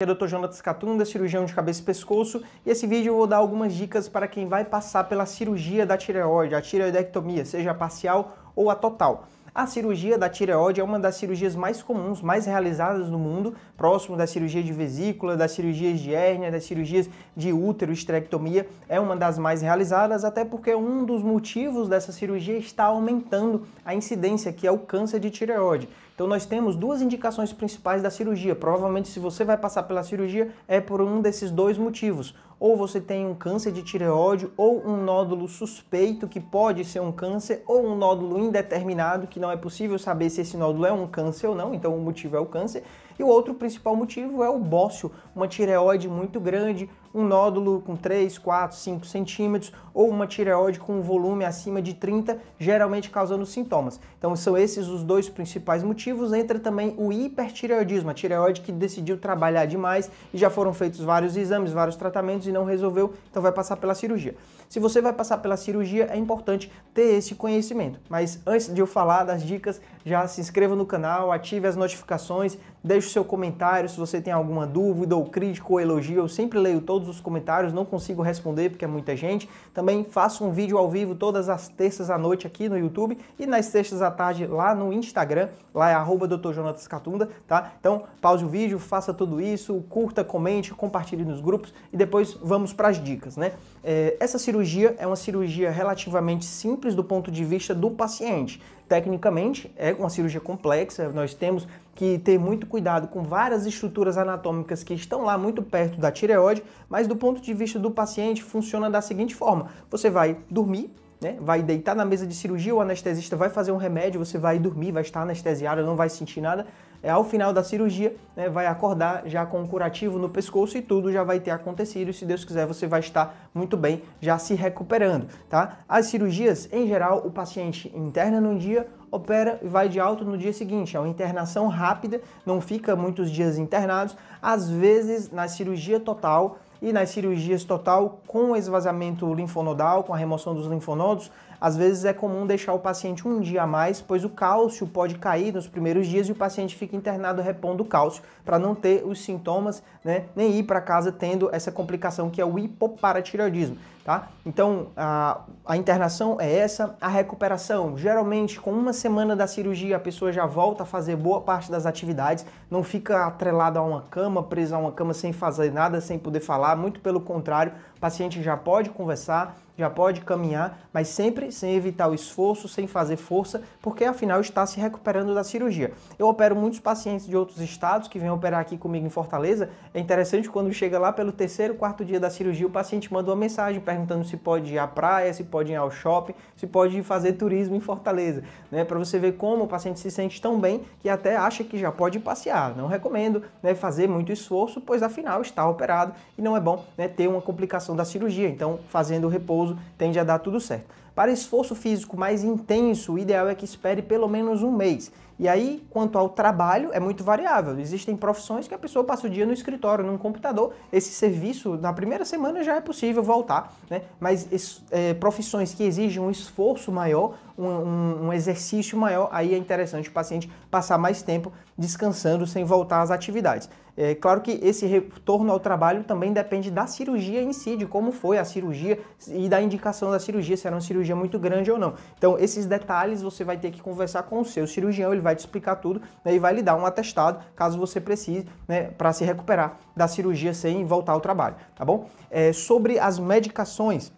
Aqui é o Dr. Jonatas Catunda, cirurgião de cabeça e pescoço, e esse vídeo eu vou dar algumas dicas para quem vai passar pela cirurgia da tireoide, a tireoidectomia, seja a parcial ou a total. A cirurgia da tireoide é uma das cirurgias mais comuns, mais realizadas no mundo, próximo da cirurgia de vesícula, das cirurgias de hérnia, das cirurgias de útero, esterectomia, é uma das mais realizadas, até porque um dos motivos dessa cirurgia está aumentando a incidência, que é o câncer de tireoide. Então nós temos duas indicações principais da cirurgia. Provavelmente se você vai passar pela cirurgia é por um desses dois motivos. Ou você tem um câncer de tireoide, ou um nódulo suspeito que pode ser um câncer, ou um nódulo indeterminado que não é possível saber se esse nódulo é um câncer ou não, então o motivo é o câncer. E o outro principal motivo é o bócio, uma tireoide muito grande, um nódulo com 3, 4, 5 centímetros, ou uma tireoide com um volume acima de 30, geralmente causando sintomas. Então são esses os dois principais motivos. Entra também o hipertireoidismo, a tireoide que decidiu trabalhar demais e já foram feitos vários exames, vários tratamentos e não resolveu, então vai passar pela cirurgia. Se você vai passar pela cirurgia, é importante ter esse conhecimento. Mas antes de eu falar das dicas, já se inscreva no canal, ative as notificações, deixe o seu comentário se você tem alguma dúvida ou crítica ou elogio. Eu sempre leio todos os comentários, não consigo responder porque é muita gente. Também faço um vídeo ao vivo todas as terças à noite aqui no YouTube e nas sextas à tarde lá no Instagram, lá é @Dr. Jonatas Catunda, tá? Então pause o vídeo, faça tudo isso, curta, comente, compartilhe nos grupos e depois vamos para as dicas, né? Essa cirurgia é uma cirurgia relativamente simples do ponto de vista do paciente. Tecnicamente, é uma cirurgia complexa, nós temos que ter muito cuidado com várias estruturas anatômicas que estão lá muito perto da tireoide, mas do ponto de vista do paciente funciona da seguinte forma: você vai dormir, né, vai deitar na mesa de cirurgia, o anestesista vai fazer um remédio, você vai dormir, vai estar anestesiado, não vai sentir nada. Ao final da cirurgia, né, vai acordar já com um curativo no pescoço e tudo já vai ter acontecido e, se Deus quiser, você vai estar muito bem, já se recuperando, tá? As cirurgias, em geral, o paciente interna num dia, opera e vai de alta no dia seguinte. É uma internação rápida, não fica muitos dias internados. Às vezes, na cirurgia total e nas cirurgias total com esvaziamento linfonodal, com a remoção dos linfonodos, às vezes é comum deixar o paciente um dia a mais, pois o cálcio pode cair nos primeiros dias e o paciente fica internado repondo o cálcio para não ter os sintomas, né, nem ir para casa tendo essa complicação que é o hipoparatireoidismo, tá? Então a internação é essa, a recuperação, geralmente com uma semana da cirurgia a pessoa já volta a fazer boa parte das atividades, não fica atrelada a uma cama, presa a uma cama sem fazer nada, sem poder falar, muito pelo contrário, o paciente já pode conversar, já pode caminhar, mas sempre sem evitar o esforço, sem fazer força, porque afinal está se recuperando da cirurgia. Eu opero muitos pacientes de outros estados que vêm operar aqui comigo em Fortaleza. É interessante quando chega lá pelo terceiro, quarto dia da cirurgia, o paciente manda uma mensagem perguntando se pode ir à praia, se pode ir ao shopping, se pode ir fazer turismo em Fortaleza, né? Para você ver como o paciente se sente tão bem que até acha que já pode passear. Não recomendo, né, fazer muito esforço, pois afinal está operado e não é bom, né, ter uma complicação da cirurgia. Então, fazendo o repouso tende a dar tudo certo. Para esforço físico mais intenso, o ideal é que espere pelo menos um mês. E aí, quanto ao trabalho, é muito variável. Existem profissões que a pessoa passa o dia no escritório, num computador. Esse serviço, na primeira semana, já é possível voltar, né? Mas profissões que exigem um esforço maior, um exercício maior, aí é interessante o paciente passar mais tempo descansando sem voltar às atividades. É claro que esse retorno ao trabalho também depende da cirurgia em si, de como foi a cirurgia e da indicação da cirurgia, se era uma cirurgia muito grande ou não. Então, esses detalhes você vai ter que conversar com o seu cirurgião, ele vai te explicar tudo, né, e vai lhe dar um atestado, caso você precise, né, para se recuperar da cirurgia sem voltar ao trabalho, tá bom? Sobre as medicações,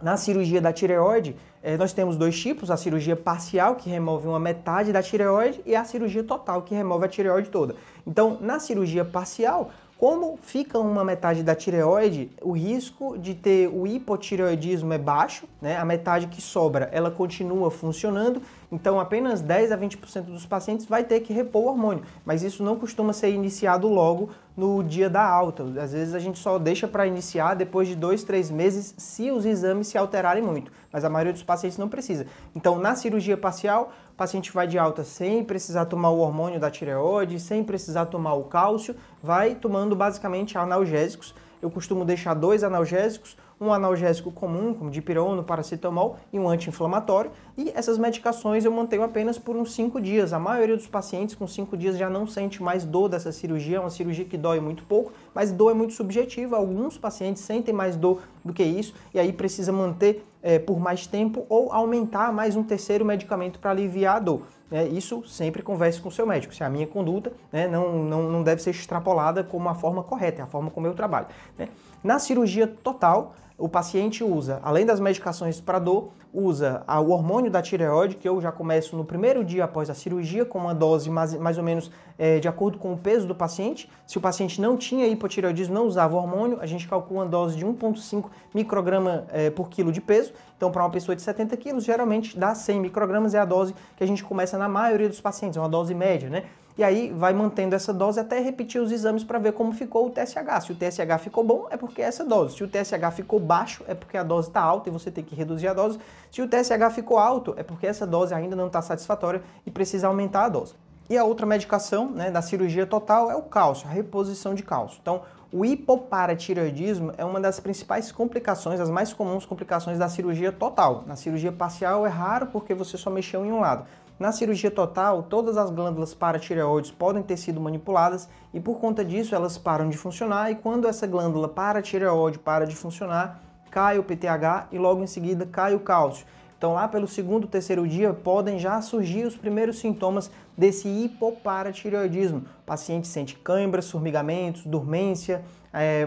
na cirurgia da tireoide, nós temos dois tipos: a cirurgia parcial, que remove uma metade da tireoide, e a cirurgia total, que remove a tireoide toda. Então, na cirurgia parcial, como fica uma metade da tireoide, o risco de ter o hipotireoidismo é baixo, né? A metade que sobra, ela continua funcionando, então apenas 10 a 20% dos pacientes vai ter que repor o hormônio, mas isso não costuma ser iniciado logo no dia da alta. Às vezes a gente só deixa para iniciar depois de 2, 3 meses, se os exames se alterarem muito, mas a maioria dos pacientes não precisa. Então, na cirurgia parcial, o paciente vai de alta sem precisar tomar o hormônio da tireoide, sem precisar tomar o cálcio, vai tomando basicamente analgésicos. Eu costumo deixar 2 analgésicos, um analgésico comum, como dipirona, paracetamol, e um anti-inflamatório. E essas medicações eu mantenho apenas por uns 5 dias. A maioria dos pacientes com 5 dias já não sente mais dor dessa cirurgia. É uma cirurgia que dói muito pouco, mas dor é muito subjetiva. Alguns pacientes sentem mais dor do que isso e aí precisa manter por mais tempo ou aumentar mais um terceiro medicamento para aliviar a dor. Isso sempre converse com o seu médico. Se a minha conduta não deve ser extrapolada como a forma correta, é a forma como eu trabalho. Na cirurgia total, o paciente usa, além das medicações para dor, usa o hormônio da tireoide, que eu já começo no primeiro dia após a cirurgia, com uma dose mais ou menos de acordo com o peso do paciente. Se o paciente não tinha hipotireoidismo, não usava hormônio, a gente calcula uma dose de 1,5 micrograma por quilo de peso. Então, para uma pessoa de 70 quilos, geralmente dá 100 microgramas, é a dose que a gente começa na maioria dos pacientes, é uma dose média, né? E aí vai mantendo essa dose até repetir os exames para ver como ficou o TSH. Se o TSH ficou bom, é porque é essa dose. Se o TSH ficou baixo, é porque a dose está alta e você tem que reduzir a dose. Se o TSH ficou alto, é porque essa dose ainda não está satisfatória e precisa aumentar a dose. E a outra medicação, da cirurgia total é o cálcio, a reposição de cálcio. Então, o hipoparatireoidismo é uma das principais complicações, as mais comuns complicações da cirurgia total. Na cirurgia parcial é raro porque você só mexeu em um lado. Na cirurgia total, todas as glândulas paratireoides podem ter sido manipuladas e por conta disso elas param de funcionar e quando essa glândula paratireoide para de funcionar, cai o PTH e logo em seguida cai o cálcio. Então lá pelo segundo, terceiro dia podem já surgir os primeiros sintomas desse hipoparatireoidismo. O paciente sente câimbras, formigamentos, dormência,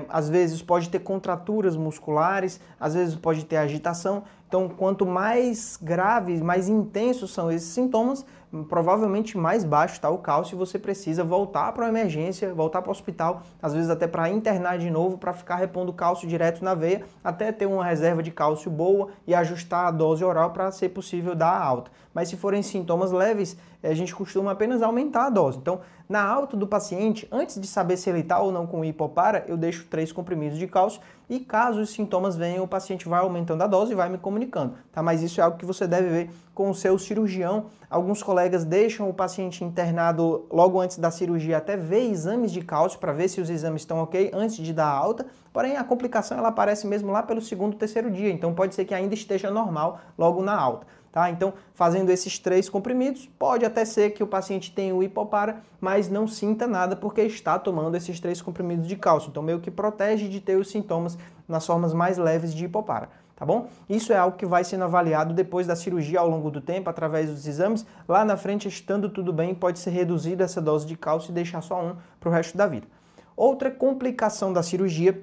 às vezes pode ter contraturas musculares, às vezes pode ter agitação. Então, quanto mais graves, mais intensos são esses sintomas, provavelmente mais baixo está o cálcio e você precisa voltar para a emergência, voltar para o hospital, às vezes até para internar de novo, para ficar repondo cálcio direto na veia, até ter uma reserva de cálcio boa e ajustar a dose oral para ser possível dar a alta. Mas se forem sintomas leves, a gente costuma apenas aumentar a dose. Então, na alta do paciente, antes de saber se ele está ou não com hipopara, eu deixo 3 comprimidos de cálcio e caso os sintomas venham, o paciente vai aumentando a dose e vai me comunicando, tá? Mas isso é algo que você deve ver com o seu cirurgião. Alguns colegas deixam o paciente internado logo antes da cirurgia até ver exames de cálcio para ver se os exames estão ok antes de dar a alta, porém a complicação ela aparece mesmo lá pelo segundo, terceiro dia, então pode ser que ainda esteja normal logo na alta. Tá? Então, fazendo esses 3 comprimidos, pode até ser que o paciente tenha o hipopara, mas não sinta nada porque está tomando esses 3 comprimidos de cálcio. Então, meio que protege de ter os sintomas nas formas mais leves de hipopara, tá bom? Isso é algo que vai sendo avaliado depois da cirurgia ao longo do tempo, através dos exames. Lá na frente, estando tudo bem, pode ser reduzida essa dose de cálcio e deixar só um para o resto da vida. Outra complicação da cirurgia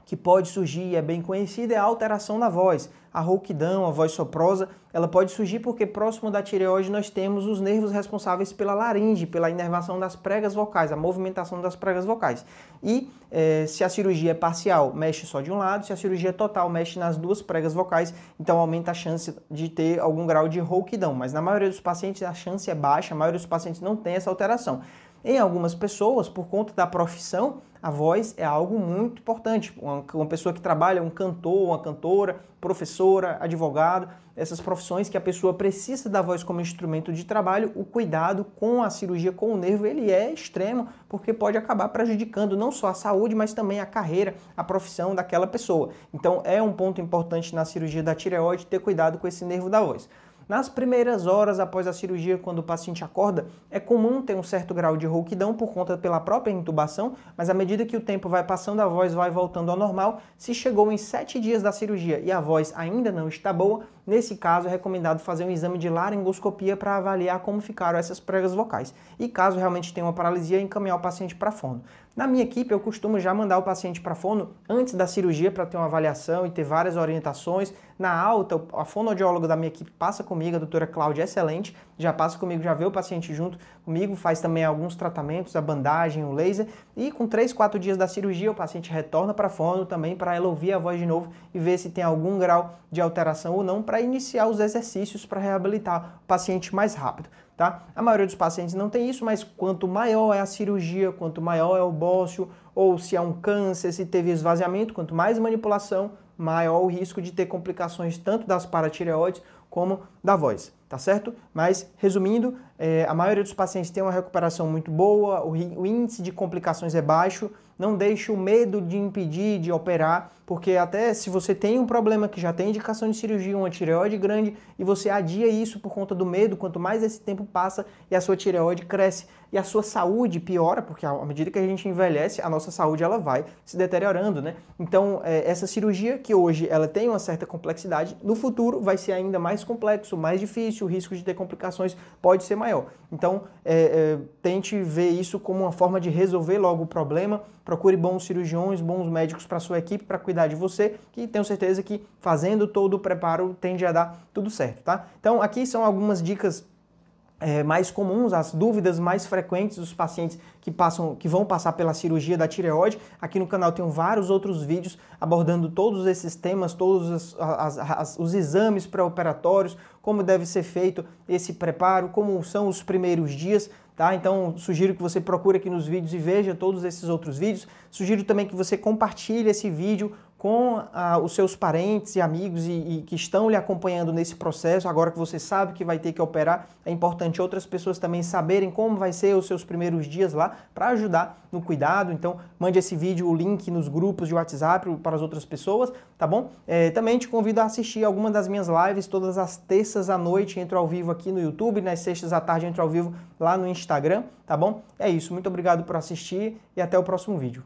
que pode surgir e é bem conhecida é a alteração na voz. A rouquidão, a voz soprosa, ela pode surgir porque próximo da tireoide nós temos os nervos responsáveis pela laringe, pela inervação das pregas vocais, a movimentação das pregas vocais. E se a cirurgia é parcial, mexe só de um lado, se a cirurgia total, mexe nas 2 pregas vocais, então aumenta a chance de ter algum grau de rouquidão. Mas na maioria dos pacientes a chance é baixa, a maioria dos pacientes não tem essa alteração. Em algumas pessoas, por conta da profissão, a voz é algo muito importante. Uma pessoa que trabalha, um cantor, uma cantora, professora, advogado, essas profissões que a pessoa precisa da voz como instrumento de trabalho, o cuidado com a cirurgia, com o nervo, ele é extremo, porque pode acabar prejudicando não só a saúde, mas também a carreira, a profissão daquela pessoa. Então é um ponto importante na cirurgia da tireoide ter cuidado com esse nervo da voz. Nas primeiras horas após a cirurgia, quando o paciente acorda, é comum ter um certo grau de rouquidão por conta pela própria intubação, mas à medida que o tempo vai passando, a voz vai voltando ao normal. Se chegou em 7 dias da cirurgia e a voz ainda não está boa, nesse caso é recomendado fazer um exame de laringoscopia para avaliar como ficaram essas pregas vocais. E caso realmente tenha uma paralisia, encaminhar o paciente para fono. Na minha equipe, eu costumo já mandar o paciente para fono antes da cirurgia para ter uma avaliação e ter várias orientações. Na alta, a fonoaudióloga da minha equipe passa comigo, a doutora Cláudia é excelente, já passa comigo, já vê o paciente junto comigo, faz também alguns tratamentos, a bandagem, o laser, e com 3, 4 dias da cirurgia o paciente retorna para fono também para ela ouvir a voz de novo e ver se tem algum grau de alteração ou não para iniciar os exercícios para reabilitar o paciente mais rápido. Tá? A maioria dos pacientes não tem isso, mas quanto maior é a cirurgia, quanto maior é o bócio, ou se é um câncer, se teve esvaziamento, quanto mais manipulação, maior o risco de ter complicações tanto das paratireoides como da voz, tá certo? Mas, resumindo, a maioria dos pacientes tem uma recuperação muito boa, o índice de complicações é baixo, não deixe o medo de impedir de operar, porque até se você tem um problema que já tem indicação de cirurgia, uma tireoide grande, e você adia isso por conta do medo, quanto mais esse tempo passa e a sua tireoide cresce e a sua saúde piora, porque à medida que a gente envelhece, a nossa saúde ela vai se deteriorando, né? Então, essa cirurgia que hoje ela tem uma certa complexidade, no futuro vai ser ainda mais complexo, mais difícil, o risco de ter complicações pode ser maior. Então, tente ver isso como uma forma de resolver logo o problema, procure bons cirurgiões, bons médicos para sua equipe, para cuidar de você, que tenho certeza que fazendo todo o preparo tende a dar tudo certo, tá? Então, aqui são algumas dicas mais comuns, as dúvidas mais frequentes dos pacientes que vão passar pela cirurgia da tireoide. Aqui no canal tem vários outros vídeos abordando todos esses temas, todos os exames pré-operatórios, como deve ser feito esse preparo, como são os primeiros dias, tá? Então, sugiro que você procure aqui nos vídeos e veja todos esses outros vídeos. Sugiro também que você compartilhe esse vídeo com os seus parentes e amigos e que estão lhe acompanhando nesse processo. Agora que você sabe que vai ter que operar, é importante outras pessoas também saberem como vai ser os seus primeiros dias lá para ajudar no cuidado. Então, mande esse vídeo, o link nos grupos de WhatsApp para as outras pessoas, tá bom? Também te convido a assistir alguma das minhas lives todas as terças à noite, entro ao vivo aqui no YouTube, nas sextas à tarde entro ao vivo lá no Instagram, tá bom? É isso, muito obrigado por assistir e até o próximo vídeo.